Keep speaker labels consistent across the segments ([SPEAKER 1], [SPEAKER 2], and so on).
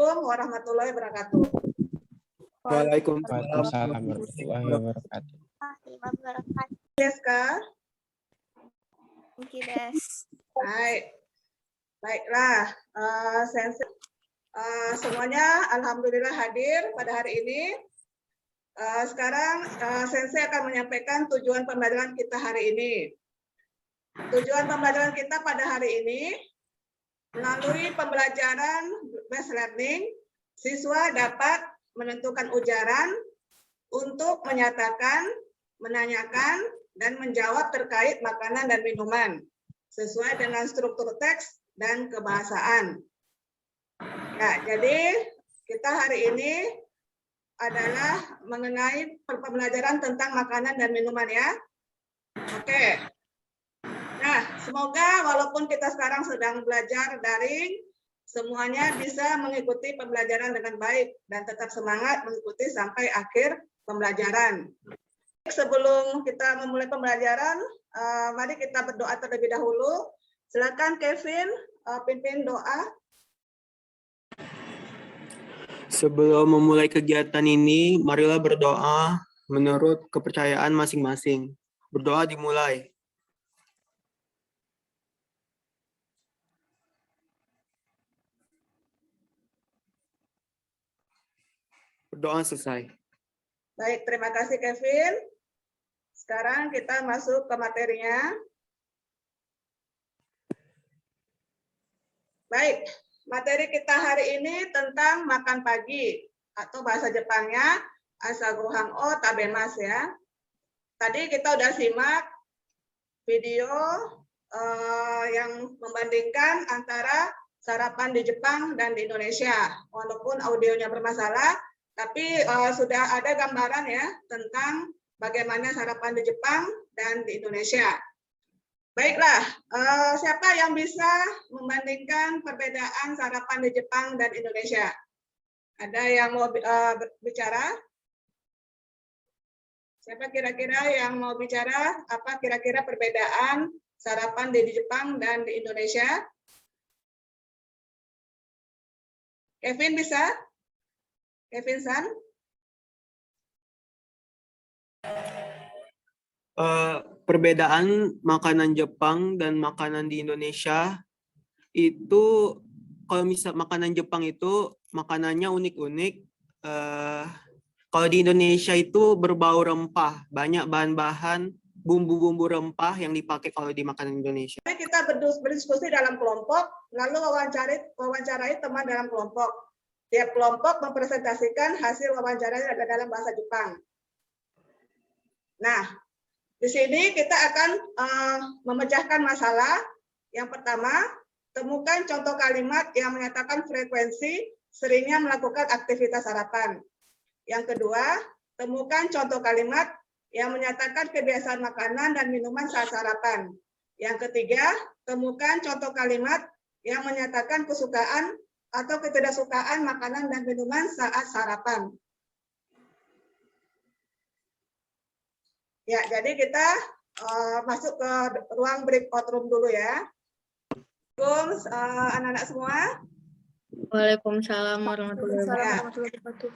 [SPEAKER 1] Assalamualaikum warahmatullahi wabarakatuh.
[SPEAKER 2] Waalaikumsalam warahmatullahi wabarakatuh.
[SPEAKER 1] Deska. Baik. Baiklah, semuanya alhamdulillah hadir pada hari ini. Sekarang Sensei akan menyampaikan tujuan pembelajaran kita hari ini. Tujuan pembelajaran kita pada hari ini, melalui pembelajaran based learning, siswa dapat menentukan ujaran untuk menyatakan, menanyakan, dan menjawab terkait makanan dan minuman, sesuai dengan struktur teks dan kebahasaan. Ya, jadi kita hari ini adalah mengenai pembelajaran tentang makanan dan minuman ya. Oke. Nah, semoga walaupun kita sekarang sedang belajar daring, semuanya bisa mengikuti pembelajaran dengan baik dan tetap semangat mengikuti sampai akhir pembelajaran. Sebelum kita memulai pembelajaran, mari kita berdoa terlebih dahulu. Silakan Kevin pimpin doa.
[SPEAKER 3] Sebelum memulai kegiatan ini, marilah berdoa menurut kepercayaan masing-masing. Berdoa dimulai. Berdoa selesai.
[SPEAKER 1] Baik, terima kasih Kevin. Sekarang kita masuk ke materinya. Baik, materi kita hari ini tentang makan pagi atau bahasa Jepangnya asagohan o tabemasu ya. Tadi kita udah simak video yang membandingkan antara sarapan di Jepang dan di Indonesia. Walaupun audionya bermasalah, tapi sudah ada gambaran ya tentang bagaimana sarapan di Jepang dan di Indonesia. Baiklah, siapa yang bisa membandingkan perbedaan sarapan di Jepang dan Indonesia? Ada yang mau bicara? Siapa kira-kira yang mau bicara? Apa kira-kira perbedaan sarapan di Jepang dan di Indonesia? Kevin bisa? Kevin San?
[SPEAKER 3] Perbedaan makanan Jepang dan makanan di Indonesia itu, kalau misal makanan Jepang itu makanannya unik-unik. Kalau di Indonesia itu berbau rempah, banyak bahan-bahan bumbu-bumbu rempah yang dipakai kalau di makanan Indonesia.
[SPEAKER 1] Kita berdiskusi dalam kelompok, lalu wawancarai teman dalam kelompok. Tiap kelompok mempresentasikan hasil wawancaranya dalam bahasa Jepang. Nah, di sini kita akan memecahkan masalah. Yang pertama, temukan contoh kalimat yang menyatakan frekuensi seringnya melakukan aktivitas sarapan. Yang kedua, temukan contoh kalimat yang menyatakan kebiasaan makanan dan minuman saat sarapan. Yang ketiga, temukan contoh kalimat yang menyatakan kesukaan atau ketidaksukaan makanan dan minuman saat sarapan. Ya, jadi kita masuk ke ruang breakout room dulu ya. Assalamualaikum anak-anak semua.
[SPEAKER 4] Waalaikumsalam warahmatullahi wabarakatuh.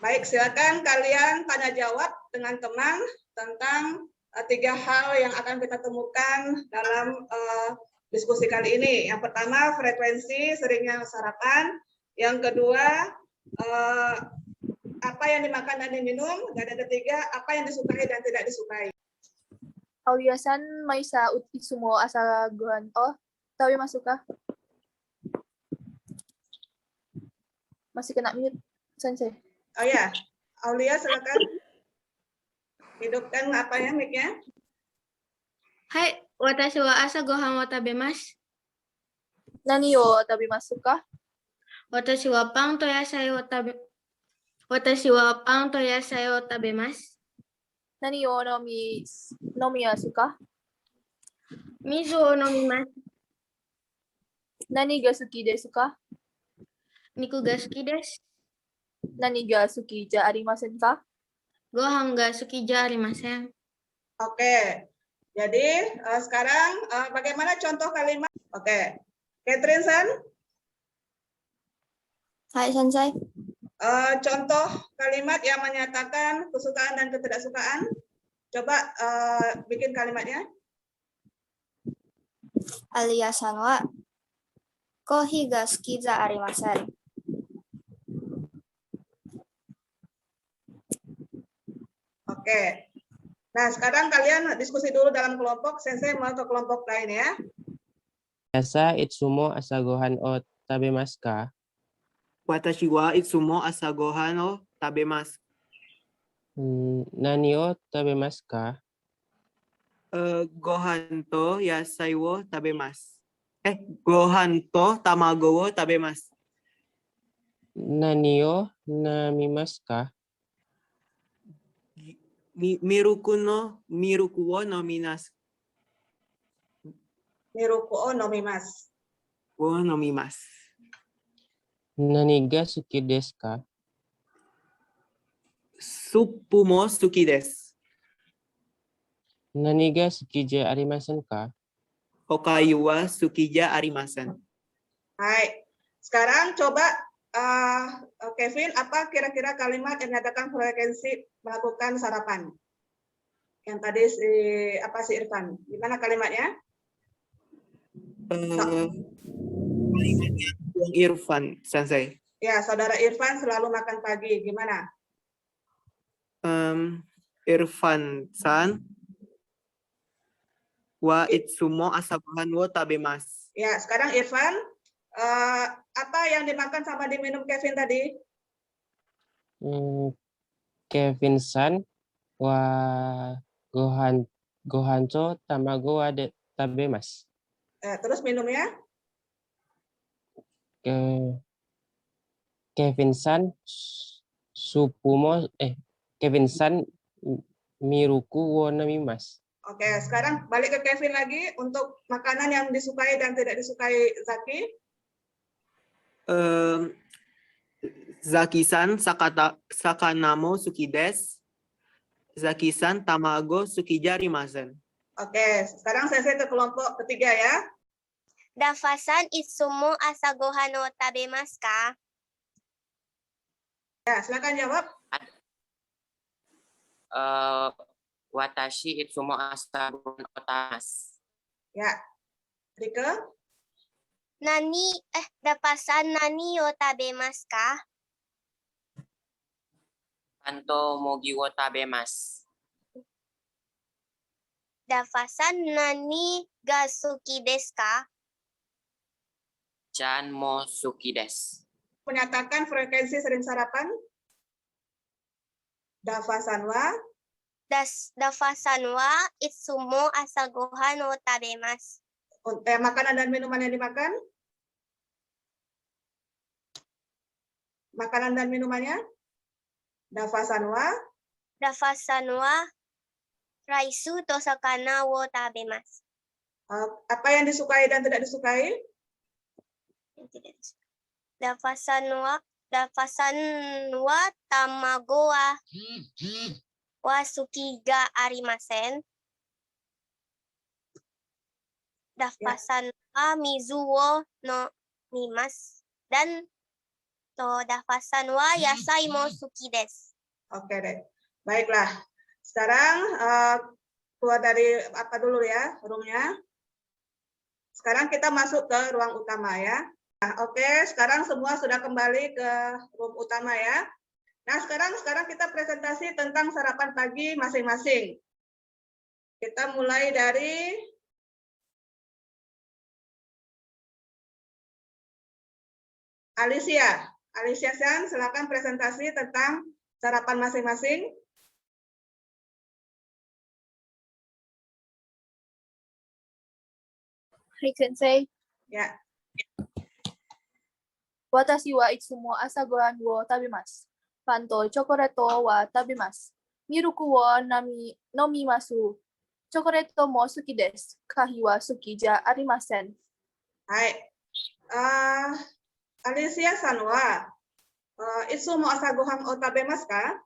[SPEAKER 1] Baik, silakan kalian tanya jawab dengan tenang tentang 3 hal yang akan kita temukan dalam diskusi kali ini. Yang pertama, frekuensi seringnya sarapan. Yang kedua, apa yang dimakan dan diminum. Dan yang ketiga, apa yang disukai dan tidak disukai.
[SPEAKER 5] Aoya-san maisa itsumo asa gohan o tabemasu ka? Masih kena mute, Sensei.
[SPEAKER 1] Oh ya, Aulia silakan. Hidupkan apa ya mic-nya?
[SPEAKER 4] Hai, watashi wa asa gohan wa tabemasu.
[SPEAKER 5] Nani o tabemasu ka?
[SPEAKER 4] Watashi wa pan to yasai wa tabemasu.
[SPEAKER 5] Nani o nomiyasu ka?
[SPEAKER 4] Mizu o nomimasu.
[SPEAKER 5] Nani ga suki desu ka?
[SPEAKER 4] Niku ga suki desu.
[SPEAKER 5] Nani ga suki ja arimasen ka?
[SPEAKER 4] Gohan ga suki ja arimasen.
[SPEAKER 1] Oke. Jadi sekarang bagaimana contoh kalimat? Oke. Catherine San?
[SPEAKER 4] Hai, Sensei.
[SPEAKER 1] Contoh kalimat yang menyatakan kesukaan dan ketidaksukaan. Coba bikin kalimatnya.
[SPEAKER 4] Aliya-san wa kohi ga suki ja arimasen.
[SPEAKER 1] Oke. Nah, sekarang kalian diskusi dulu dalam kelompok. Sensei mau ke kelompok lain ya.
[SPEAKER 2] Yasa itsumo asagohan o tabemasu ka?
[SPEAKER 3] Watashi wa itsumo asa gohan o tabemasu.
[SPEAKER 2] Nani o tabemasu ka?
[SPEAKER 3] Gohan to yasai wo tabemasu. Gohan to tamago wo tabemasu.
[SPEAKER 2] Nani o namimasu ka?
[SPEAKER 3] Miruku wo nomimasu.
[SPEAKER 1] Miruku o nomimasu.
[SPEAKER 3] Wo nomimasu.
[SPEAKER 2] Nani ga suki desu ka?
[SPEAKER 3] Suppu mo suki desu.
[SPEAKER 2] Nani ga suki ja arimasen ka?
[SPEAKER 3] Okayu wa suki ja arimasen.
[SPEAKER 1] Hai. Sekarang coba Kevin, apa kira-kira kalimat yang menyatakan frekuensi melakukan sarapan? Yang tadi si Irfan. Gimana kalimatnya?
[SPEAKER 3] Kalimatnya Bang Irfan, Sensei.
[SPEAKER 1] Ya, saudara Irfan selalu makan pagi. Gimana?
[SPEAKER 3] Irfan san wa itsumo asagohan wo tabemasu.
[SPEAKER 1] Ya, sekarang Irfan, apa yang dimakan sama diminum Kevin tadi?
[SPEAKER 2] Kevin-san wa gohancho tamago wa tabemasu.
[SPEAKER 1] Terus minumnya?
[SPEAKER 2] Kevin-san Kevin-san miruku wo namimasu.
[SPEAKER 1] Oke, sekarang balik ke Kevin lagi untuk makanan yang disukai dan tidak disukai Zaki.
[SPEAKER 3] Zaki-san sakanamo suki desu. Zaki-san tamago suki ja arimasen.
[SPEAKER 1] Oke, sekarang saya ke kelompok ketiga ya.
[SPEAKER 6] Dafa-san itsumo asa gohan o tabemasu ka?
[SPEAKER 1] Ya, silakan jawab.
[SPEAKER 7] Watashi itsumo asa gohan o tabemasu.
[SPEAKER 1] Ya, Rike.
[SPEAKER 6] Dafa-san nani o tabemasu ka?
[SPEAKER 7] Panto mogi wo tabemasu.
[SPEAKER 6] Dafa-san nani ga suki desu ka?
[SPEAKER 7] Chan mo suki desu.
[SPEAKER 1] Menyatakan frekuensi sering sarapan. Dafa-san wa.
[SPEAKER 6] Dafa-san wa itsumo asa gohan o tabemasu.
[SPEAKER 1] Makanan dan minuman yang dimakan. Makanan dan minumannya. Dafa-san wa.
[SPEAKER 6] Dafa-san wa raisu to sakana wo tabemasu.
[SPEAKER 1] Apa yang disukai dan tidak disukai?
[SPEAKER 6] Dafa-san wa tamago wa suki ga arimasen. Dafa-san wa mizu wo nomimasu. Dan dafa-san wa yasai mo suki desu.
[SPEAKER 1] Oke deh. Baiklah. Sekarang keluar dari apa dulu ya, roomnya. Sekarang kita masuk ke ruang utama ya. Nah, oke, sekarang semua sudah kembali ke room utama ya. Nah, sekarang kita presentasi tentang sarapan pagi masing-masing. Kita mulai dari Alicia. Alicia-san, silakan presentasi tentang sarapan masing-masing.
[SPEAKER 5] Hai, Sensei.
[SPEAKER 1] Ya.
[SPEAKER 5] Watashi wa itsumo asa gohan wo tabemasu. Panto chokoreto wa tabemasu. Miruku wo nomimasu. Chokoreto mo suki desu. Kahi wa suki ja arimasen.
[SPEAKER 1] Hai. Alicia-san wa itsumo asa gohan o tabemasu ka?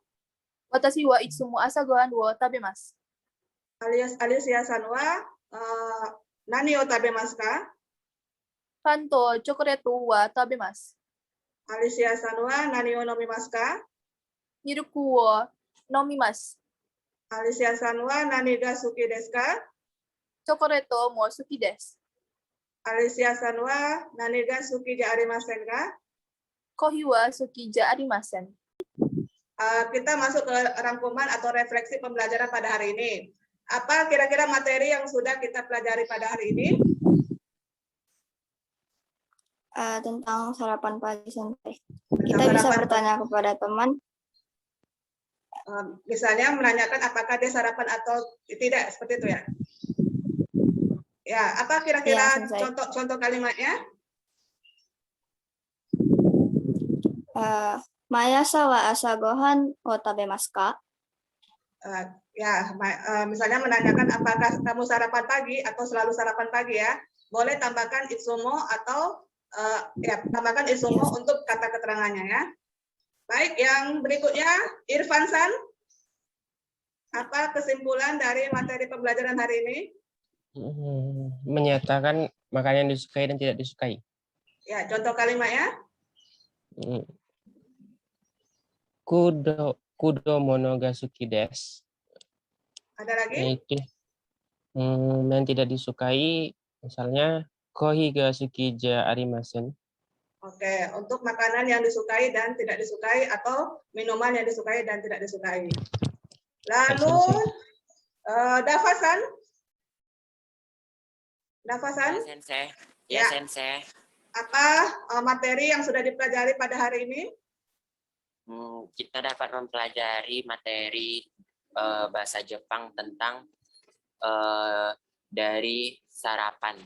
[SPEAKER 5] Watashi wa itsumo asa gohan wo tabemasu.
[SPEAKER 1] Alicia-san wa nani o tabemasu ka?
[SPEAKER 5] Panto chokoreto wa tabemasu.
[SPEAKER 1] Alicia Sanwa, nani o nomimasu ka?
[SPEAKER 5] ミルクを飲みます。
[SPEAKER 1] Alicia Sanwa, nani ga suki desu ka?
[SPEAKER 5] チョコレートも好きです。
[SPEAKER 1] Alicia Sanwa, nani ga suki ja arimasen ka?
[SPEAKER 5] コーヒーは好きじゃありません。
[SPEAKER 1] Kita masuk ke rangkuman atau refleksi pembelajaran pada hari ini. Apa kira-kira materi yang sudah kita pelajari pada hari ini?
[SPEAKER 8] Tentang sarapan pagi santai.
[SPEAKER 1] Tentang
[SPEAKER 8] Kita bisa
[SPEAKER 1] sarapan
[SPEAKER 8] bertanya kepada teman.
[SPEAKER 1] Misalnya menanyakan apakah dia sarapan atau tidak, seperti itu ya. Ya, apa kira-kira
[SPEAKER 8] Iya, Sensei.
[SPEAKER 1] contoh kalimatnya?
[SPEAKER 8] Mayasa wa asa gohan o tabemasu ka?
[SPEAKER 1] Misalnya menanyakan apakah kamu sarapan pagi atau selalu sarapan pagi ya. Boleh tambahkan itsumo atau tambahkan itsumo untuk kata keterangannya ya. Baik, yang berikutnya Irfan San. Apa kesimpulan dari materi pembelajaran hari ini?
[SPEAKER 2] Menyatakan makanan yang disukai dan tidak disukai.
[SPEAKER 1] Ya, contoh kalimatnya.
[SPEAKER 2] Kudo mono ga suki desu.
[SPEAKER 1] Ada lagi?
[SPEAKER 2] Yaitu yang tidak disukai, misalnya kohi ga suki ja arimasen.
[SPEAKER 1] Oke, untuk makanan yang disukai dan tidak disukai atau minuman yang disukai dan tidak disukai. Lalu Dafasan. Dafasan,
[SPEAKER 7] Ya, Sensei.
[SPEAKER 1] Ya.
[SPEAKER 7] Ya, Sensei.
[SPEAKER 1] apa materi yang sudah dipelajari pada hari ini?
[SPEAKER 7] Kita dapat mempelajari materi bahasa Jepang tentang dari sarapan.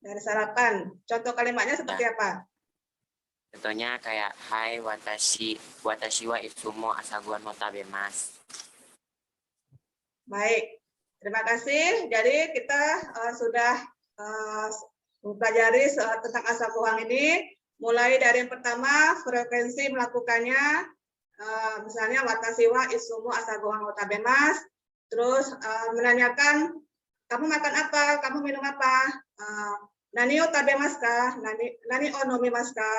[SPEAKER 1] Dari sarapan. Contoh kalimatnya seperti apa?
[SPEAKER 7] Contohnya kayak hai watashi wa itsumo asagohan no tabemasu.
[SPEAKER 1] Baik, terima kasih. Jadi kita sudah mempelajari tentang asagohan ini, mulai dari yang pertama frekuensi melakukannya, misalnya watashi wa itsumo asagohan no tabemasu, terus menanyakan kamu makan apa, kamu minum apa, nani o tabemasu ka, nani o nomimasu ka,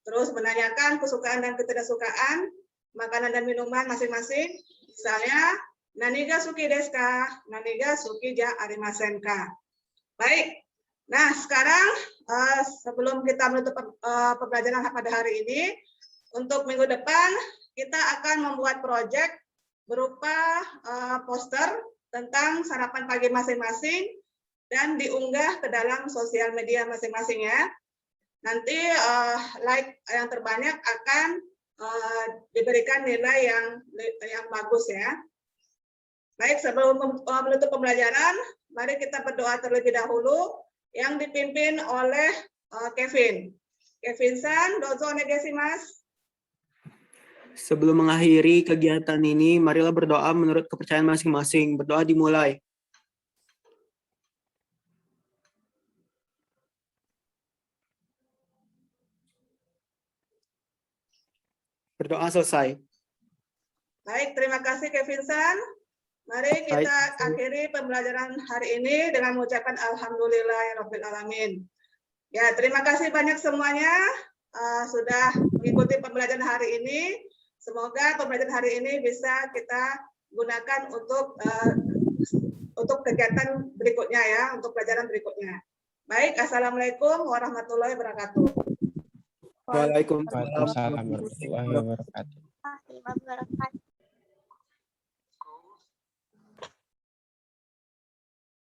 [SPEAKER 1] terus menanyakan kesukaan dan ketidaksukaan makanan dan minuman masing-masing, misalnya nani ga suki desu ka, nani ga suki ja arimasen ka. Baik, nah sekarang sebelum kita menutup pembelajaran pada hari ini, untuk minggu depan kita akan membuat proyek berupa poster tentang sarapan pagi masing-masing dan diunggah ke dalam sosial media masing-masing ya. Nanti like yang terbanyak akan diberikan nilai yang bagus ya. Baik, sebelum menutup pembelajaran, mari kita berdoa terlebih dahulu yang dipimpin oleh Kevin. Kevin San, dozo onegaishimasu.
[SPEAKER 3] Sebelum mengakhiri kegiatan ini, marilah berdoa menurut kepercayaan masing-masing. Berdoa dimulai. Berdoa selesai.
[SPEAKER 1] Baik, terima kasih Kevin San. Mari kita akhiri pembelajaran hari ini dengan mengucapkan alhamdulillahirabbil alamin. Ya, terima kasih banyak semuanya sudah mengikuti pembelajaran hari ini. Semoga pembelajaran hari ini bisa kita gunakan untuk kegiatan berikutnya ya, untuk pelajaran berikutnya. Baik, assalamualaikum warahmatullahi wabarakatuh.
[SPEAKER 3] Waalaikumsalam
[SPEAKER 2] Waalaikumsalam warahmatullahi wabarakatuh.
[SPEAKER 6] Wabarakatuh.